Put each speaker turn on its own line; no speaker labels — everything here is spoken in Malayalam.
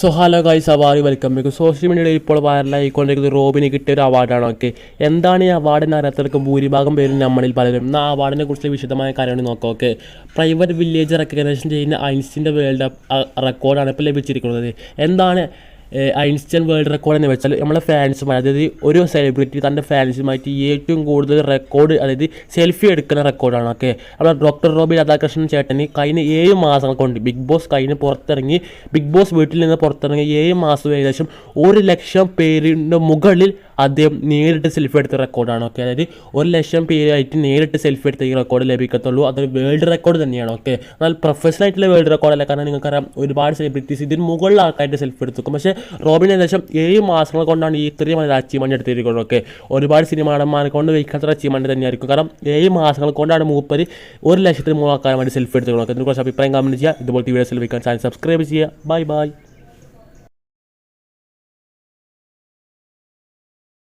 So hello guys, award welcome back. Social മീഡിയയിൽ ഇപ്പോൾ വൈറലായിക്കൊണ്ടിരിക്കുന്നത് റോബിന് കിട്ടിയ ഒരു അവാർഡാണ്. ഓക്കെ, എന്താണ് ഈ അവാർഡിന് അറിയാത്തവർക്ക് ഭൂരിഭാഗം പേരും നമ്മളിൽ പലരും ആ അവാർഡിനെ കുറിച്ച് വിശദമായ കാര്യങ്ങൾ നോക്കാം. ഓക്കെ, പ്രൈവറ്റ് വില്ലേജ് റെക്കഗ്നേഷൻ ചെയ്യുന്ന ഐൻസ്റ്റീൻ്റെ വേൾഡ് റെക്കോർഡാണ് ഇപ്പോൾ ലഭിച്ചിരിക്കുന്നത്. എന്താണ് ഐൻസ്റ്റീൻ വേൾഡ് റെക്കോർഡ് എന്ന് വെച്ചാൽ നമ്മളെ ഫാൻസുമായി, അതായത് ഒരു സെലിബ്രിറ്റി തൻ്റെ ഫാൻസുമായിട്ട് ഏറ്റവും കൂടുതൽ റെക്കോർഡ്, അതായത് സെൽഫി എടുക്കുന്ന റെക്കോർഡാണ്. ഓക്കെ, നമ്മുടെ ഡോക്ടർ റോബി രാധാകൃഷ്ണൻ ചേട്ടന് കഴിഞ്ഞ 7 മാസങ്ങൾ കൊണ്ട് ബിഗ് ബോസ് കഴിഞ്ഞ് പുറത്തിറങ്ങി, ബിഗ് ബോസ് വീട്ടിൽ നിന്ന് പുറത്തിറങ്ങി 7 മാസം ഏകദേശം 1 ലക്ഷം പേരിൻ്റെ മുകളിൽ അദ്ദേഹം നേരിട്ട് സെൽഫി എടുത്ത റെക്കോർഡാണ്. ഓക്കെ, അതായത് 1 ലക്ഷം പേരായിട്ട് നേരിട്ട് സെൽഫി എടുത്ത ഈ റെക്കോർഡ് ലഭിക്കത്തുള്ളൂ. അതൊരു വേൾഡ് റെക്കോർഡ് തന്നെയാണ്. ഓക്കെ, എന്നാൽ പ്രൊഫഷണൽ ആയിട്ടുള്ള വേൾഡ് റെക്കോർഡല്ല. കാരണം നിങ്ങൾക്കറിയാം, ഒരുപാട് സെലിബ്രിറ്റീസ് ഇതിന് മുകളിൽ ആൾക്കാരുടെ സെൽഫി എടുത്തുക്കും. പക്ഷേ റോബിൻ ഏകദേശം 7 മാസങ്ങൾ കൊണ്ടാണ് ഈ ഇത്രയും വലിയ അച്ചീവ്മെൻറ്റ് എടുത്തിരിക്കുന്നത്. ഓക്കെ, ഒരുപാട് സിനിമാടന്മാരെ കൊണ്ട് വയ്ക്കാത്ത അച്ചീവ്മെൻറ്റ് തന്നെയായിരിക്കും. കാരണം 7 മാസങ്ങൾ കൊണ്ടാണ് മൂപ്പര് 1 ലക്ഷത്തിന് മുകളിൽ ആക്കാൻ വേണ്ടി സെൽഫി എടുത്തുകൊണ്ട്. ഇതിനെക്കുറിച്ച് അഭിപ്രായം കമൻറ്റ് ചെയ്യുക. ഇതുപോലത്തെ വീഡിയോസ് ലഭിക്കാൻ ചാനൽ സബ്സ്ക്രൈബ് ചെയ്യുക. Bye bye.